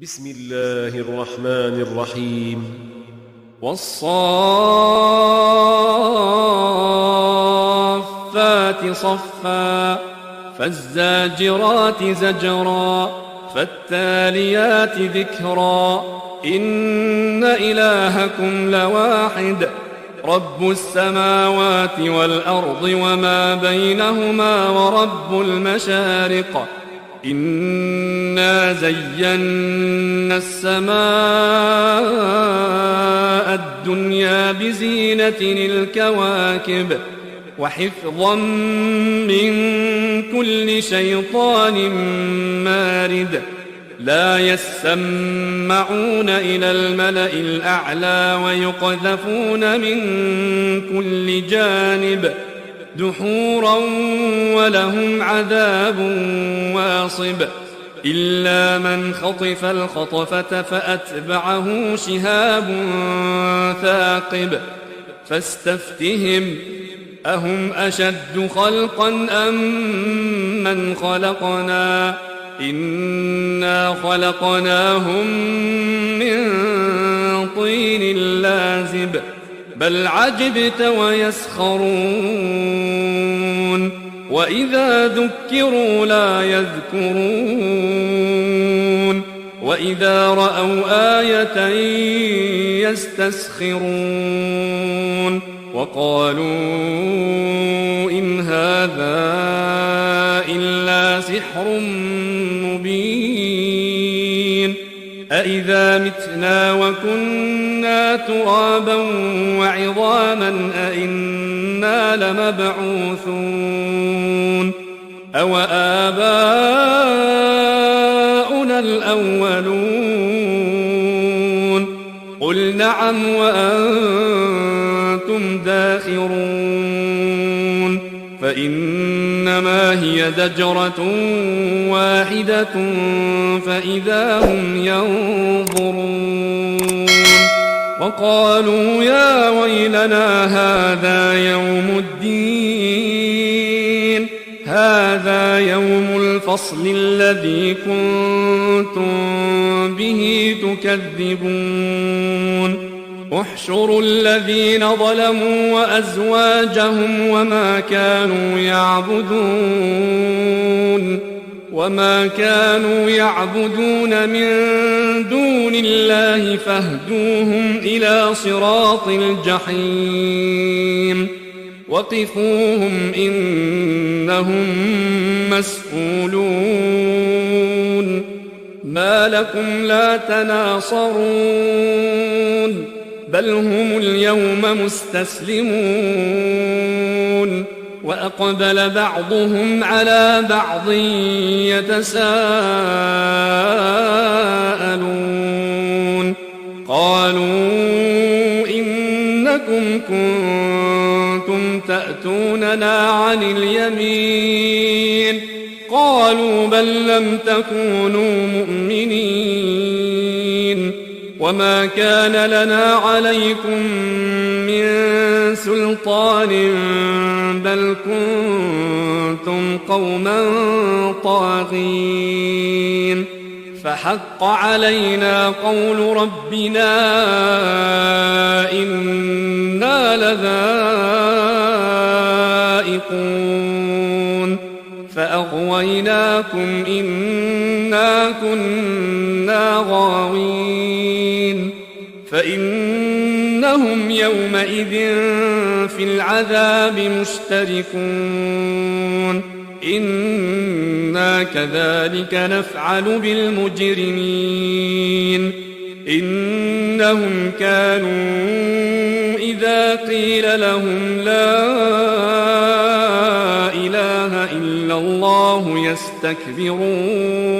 بسم الله الرحمن الرحيم والصافات صفا فالزاجرات زجرا فالتاليات ذكرا إن إلهكم لواحد رب السماوات والأرض وما بينهما ورب المشارق إنا زينا السماء الدنيا بزينة الكواكب وحفظا من كل شيطان مارد لا يسمعون إلى الملأ الأعلى ويقذفون من كل جانب دحورا ولهم عذاب واصب إلا من خطف الخطفة فأتبعه شهاب ثاقب فاستفتهم أهم أشد خلقا أم من خلقنا إنا خلقناهم من طين لازب بل عجبت ويسخرون وإذا ذكروا لا يذكرون وإذا رأوا آية يستسخرون وقالوا إن هذا إلا سحر مبين أإذا متنا وكنا ترابا وعظاما أإنا لمبعوثون أو آباؤنا الأولون قل نعم وأنتم داخرون فإنما هي زجرة واحدة فإذا هم ينظرون وقالوا يا ويلنا هذا يوم الدين هذا يوم الفصل الذي كنتم به تكذبون احشروا الذين ظلموا وأزواجهم وما كانوا يعبدون من دون الله فاهدوهم إلى صراط الجحيم وقفوهم إنهم مسؤولون ما لكم لا تناصرون بل هم اليوم مستسلمون وأقبل بعضهم على بعض يتساءلون قالوا إنكم كنتم تأتوننا عن اليمين قالوا بل لم تكونوا مؤمنين وما كان لنا عليكم من سلطان بل كنتم قوما طاغين فحق علينا قول ربنا إنا لذائقون فأغويناكم إنا كنا غاوين فإنهم يومئذ في العذاب مشتركون إنا كذلك نفعل بالمجرمين إنهم كانوا إذا قيل لهم لا إله إلا الله يستكبرون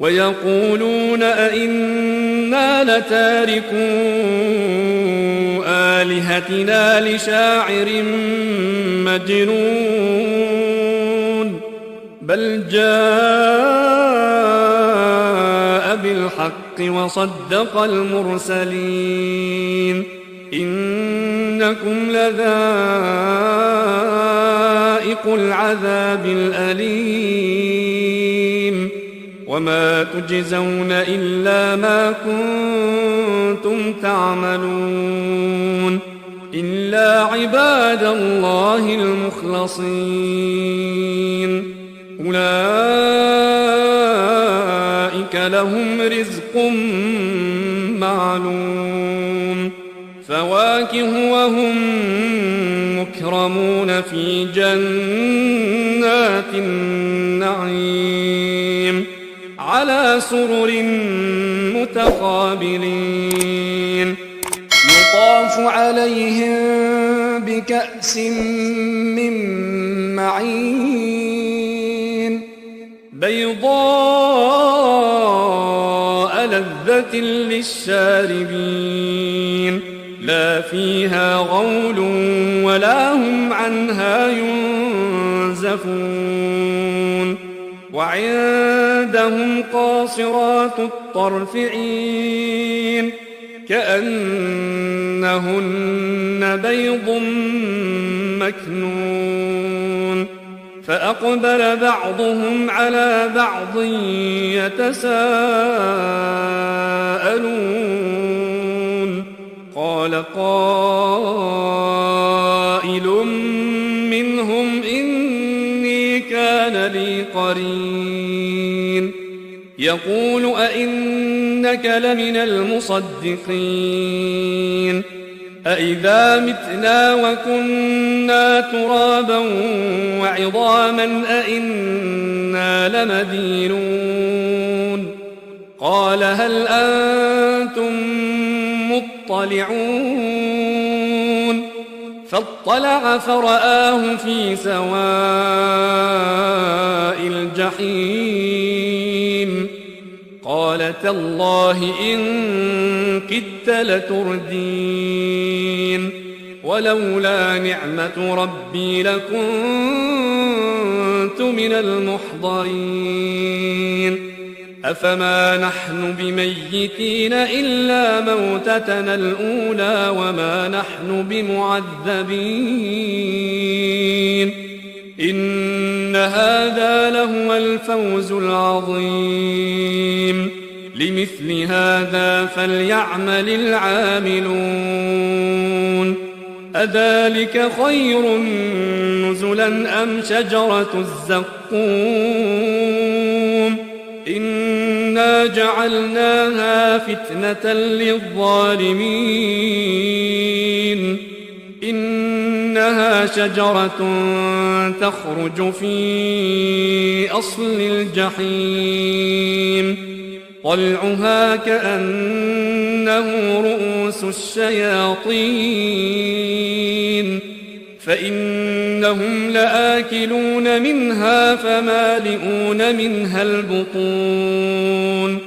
ويقولون أئنا لتاركو آلهتنا لشاعر مجنون بل جاء بالحق وصدق المرسلين إنكم لذائق العذاب الأليم وما تجزون إلا ما كنتم تعملون إلا عباد الله المخلصين أولئك لهم رزق معلوم فواكه وهم مكرمون في جنات النعيم على سرر متقابلين يطاف عليهم بكأس من معين بيضاء لذة للشاربين لا فيها غول ولا هم عنها ينزفون وعندهم قاصرات الطرف عين كأنهن بيض مكنون فأقبل بعضهم على بعض يتساءلون قال قائل منهم إني كان لي قرين يقول أئنك لمن المصدقين أئذا متنا وكنا ترابا وعظاما أئنا لمدينون قال هل أنتم مطلعون فاطلع فرآه في سواء الجحيم قال تالله إن كدت لتردين ولولا نعمة ربي لكنت من المحضرين أفما نحن بميتين إلا موتتنا الأولى وما نحن بمعذبين إن هذا لهو الفوز العظيم لمثل هذا فليعمل العاملون أذلك خير نزلا أم شجرة الزقوم إنا جعلناها فتنة للظالمين إنها شجرة تخرج في أصل الجحيم طلعها كأنه رؤوس الشياطين فإنهم لآكلون منها فمالئون منها البطون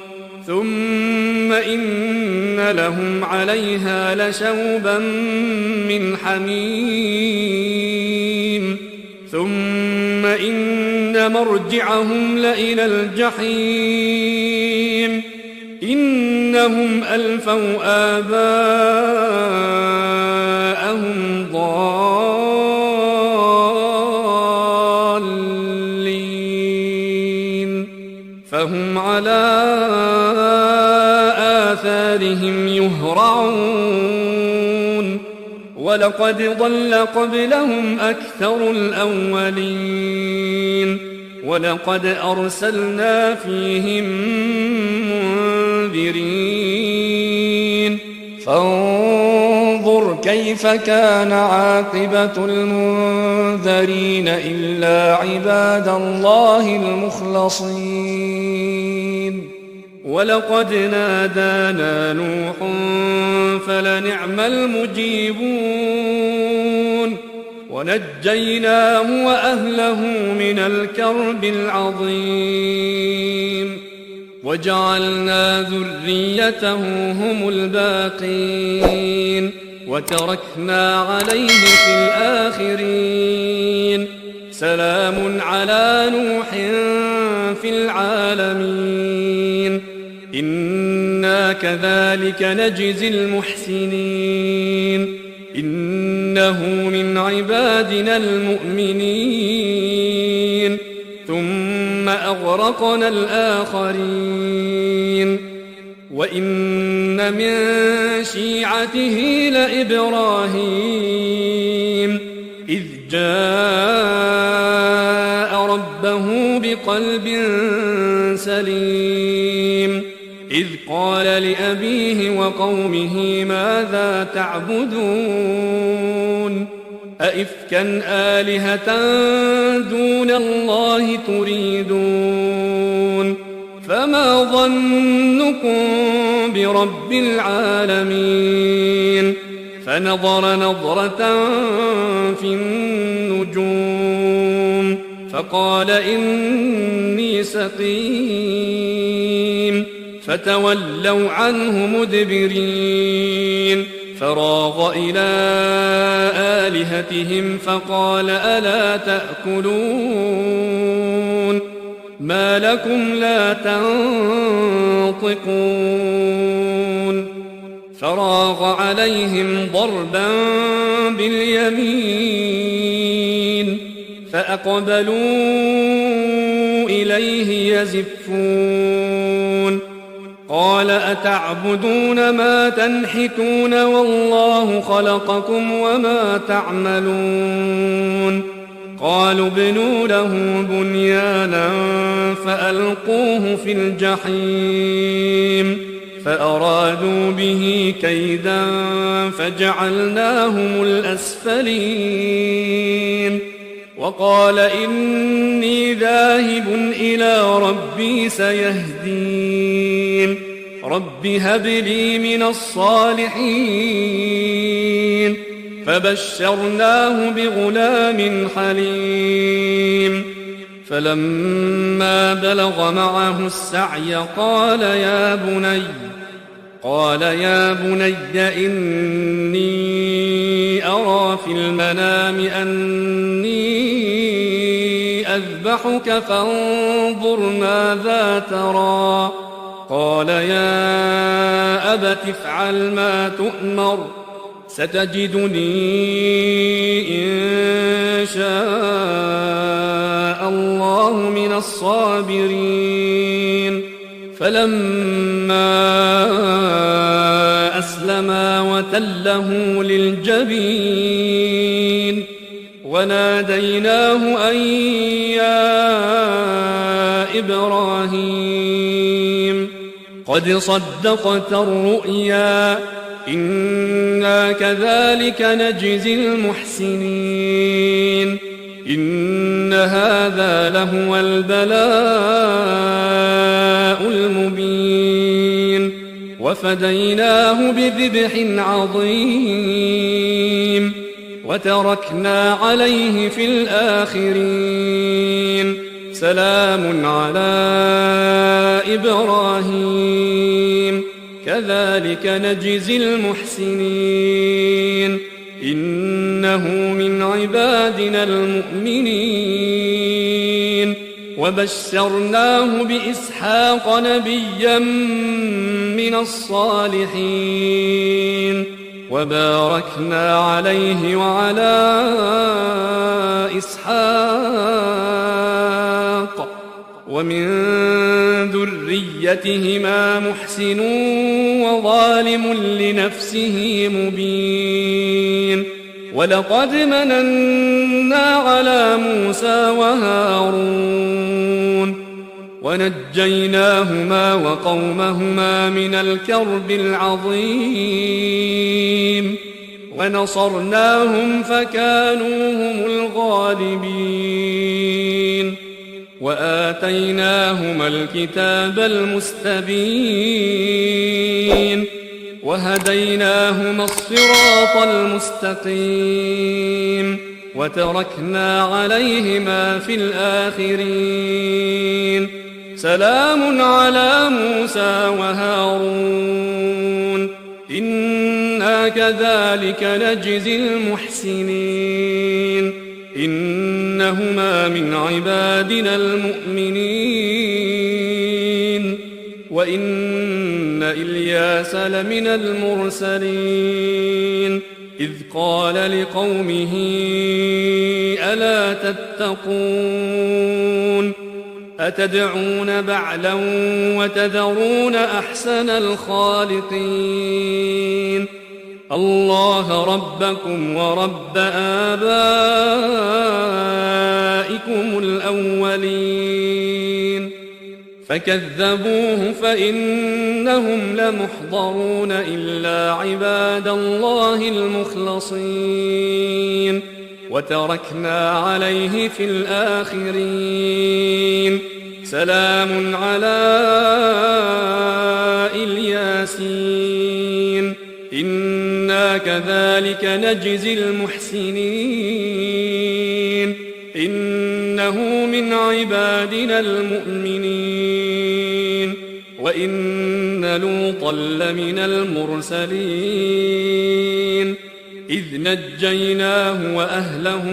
ثم إن لهم عليها لشوبا من حميم ثم إن مرجعهم لإلى الجحيم إنهم ألفوا آباءهم ضالين فهم على آثارهم يهرعون ولقد ضل قبلهم أكثر الأولين ولقد أرسلنا فيهم منذرين فانظر كيف كان عاقبة المنذرين إلا عباد الله المخلصين ولقد نادانا نوح فلنعم المجيبون ونجيناه وأهله من الكرب العظيم وجعلنا ذريته هم الباقين وتركنا عليه في الآخرين سلام على نوح في العالمين إنا كذلك نجزي المحسنين إنه من عبادنا المؤمنين ثم فأغرقنا الآخرين وإن من شيعته لإبراهيم إذ جاء ربه بقلب سليم إذ قال لأبيه وقومه ماذا تعبدون أئفكا آلهة دون الله تريدون فما ظنكم برب العالمين فنظر نظرة في النجوم فقال إني سقيم فتولوا عنه مدبرين فراغ إلى آلهتهم فقال ألا تأكلون ما لكم لا تنطقون فراغ عليهم ضربا باليمين فأقبلوا إليه يزفون قال أتعبدون ما تنحتون والله خلقكم وما تعملون قالوا ابنوا له بنيانا فألقوه في الجحيم فأرادوا به كيدا فجعلناهم الأسفلين وقال إني ذاهب إلى ربي سيهدين رب هب لي من الصالحين فبشرناه بغلام حليم فلما بلغ معه السعي قال يا بني إني أرى في المنام أني أذبحك فانظر ماذا ترى قال يا أبت افعل ما تؤمر ستجدني إن شاء الله من الصابرين فلما أسلما وتله للجبين وناديناه أن يا إبراهيم قد صدقت الرؤيا إنا كذلك نجزي المحسنين إن هذا لهو البلاء المبين وفديناه بذبح عظيم وتركنا عليه في الآخرين سلام على إبراهيم كذلك نجزي المحسنين إنه من عبادنا المؤمنين وبشرناه بإسحاق نبيا من الصالحين وباركنا عليه وعلى إسحاق ومن ذريتهما محسن وظالم لنفسه مبين ولقد مننا على موسى وهارون ونجيناهما وقومهما من الكرب العظيم ونصرناهم فكانوا هم الغالبين وآتيناهما الكتاب المستبين وهديناهما الصراط المستقيم وتركنا عليهما في الآخرين سلام على موسى وهارون إنا كذلك نجزي المحسنين إنهما من عبادنا المؤمنين وإن إلياس لمن المرسلين إذ قال لقومه ألا تتقون أتدعون بعلا وتذرون أحسن الخالقين الله ربكم ورب آبائكم الأولين فكذبوه فإنهم لمحضرون إلا عباد الله المخلصين وتركنا عليه في الآخرين سلام على الياسين إنا كذلك نجزي المحسنين إنه من عبادنا المؤمنين وإن لوطا لمن المرسلين إذ نجيناه وأهله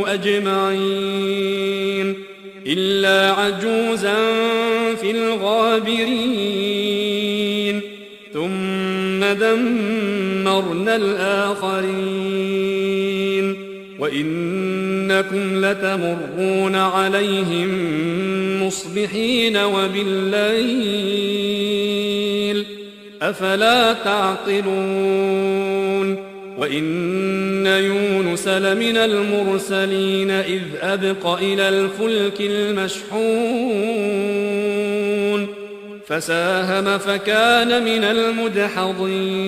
أجمعين إلا عجوزا في الغابرين ثم دمرنا الآخرين وإنكم لتمرون عليهم مصبحين وبالليل أفلا تعقلون وإن يونس لمن المرسلين إذ أبق إلى الفلك المشحون فساهم فكان من المدحضين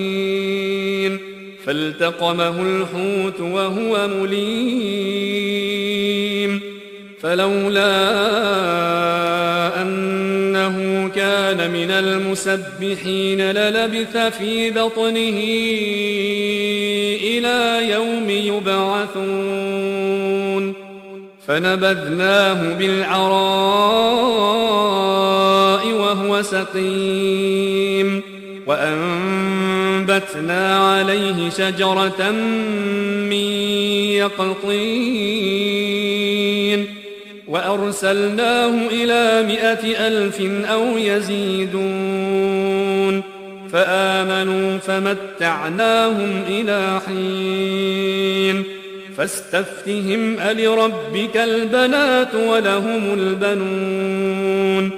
فالتقمه الحوت وهو مليم فلولا أنه كان من المسبحين للبث في بطنه إلى يوم يبعثون فنبذناه بالعراء وهو سقيم وأنبتنا عليه شجرة من يقطين وأرسلناه إلى 100,000 أو يزيدون فآمنوا فمتعناهم إلى حين فاستفتهم ألربك البنات ولهم البنون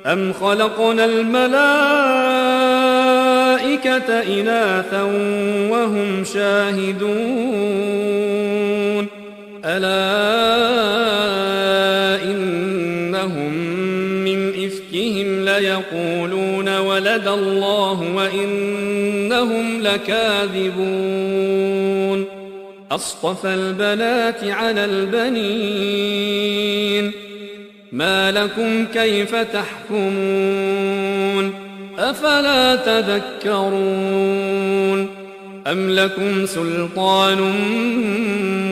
أم خلقنا الملائكة إناثا وهم شاهدون ألا إنهم من إفكهم ليقولون ولد الله وإنهم لكاذبون أصطفى البنات على البنين ما لكم كيف تحكمون أفلا تذكرون أم لكم سلطان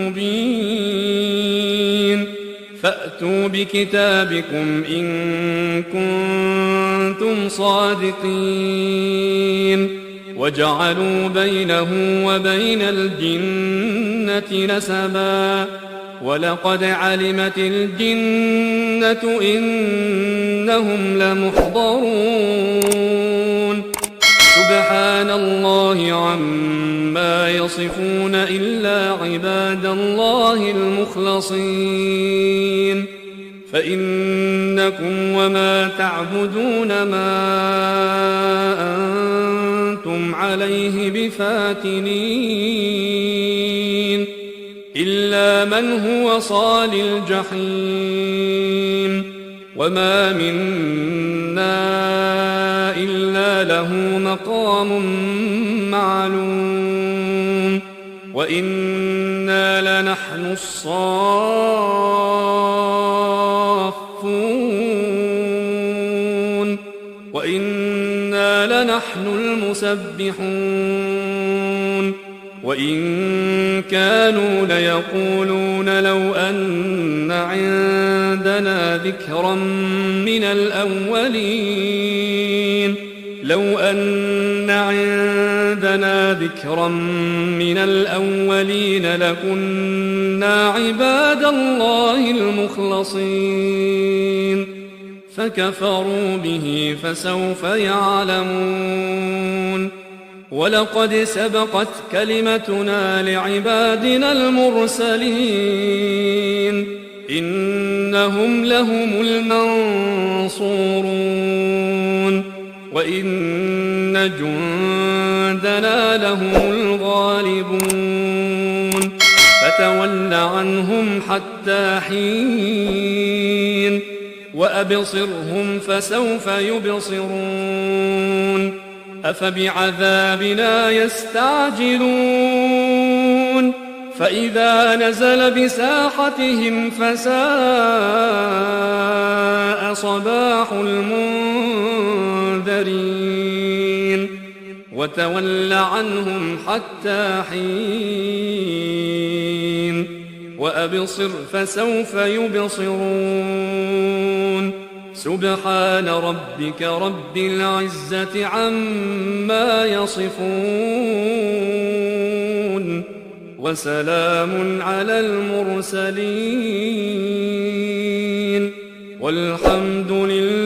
مبين فأتوا بكتابكم إن كنتم صادقين وجعلوا بينه وبين الجنة نسبا ولقد علمت الجنة إنهم لمحضرون سبحان الله عما يصفون إلا عباد الله المخلصين فإنكم وما تعبدون ما أنتم عليه بفاتنين إلا من هو صال الجحيم وما منا إلا له مقام معلوم وإنا لنحن الصافون وإنا لنحن المسبحون وإن كانوا ليقولون لو أن عندنا ذكرا من الأولين لو أن عندنا ذكرا من الأولين لكنا عباد الله المخلصين فكفروا به فسوف يعلمون ولقد سبقت كلمتنا لعبادنا المرسلين إنهم لهم المنصورون وإن جندنا لهم الغالبون فتول عنهم حتى حين وأبصرهم فسوف يبصرون أفبعذابنا يستعجلون فإذا نزل بساحتهم فساء صباح المنذرين وتول عنهم حتى حين وأبصر فسوف يبصرون سبحان ربك رب العزة عما يصفون وسلام على المرسلين والحمد لله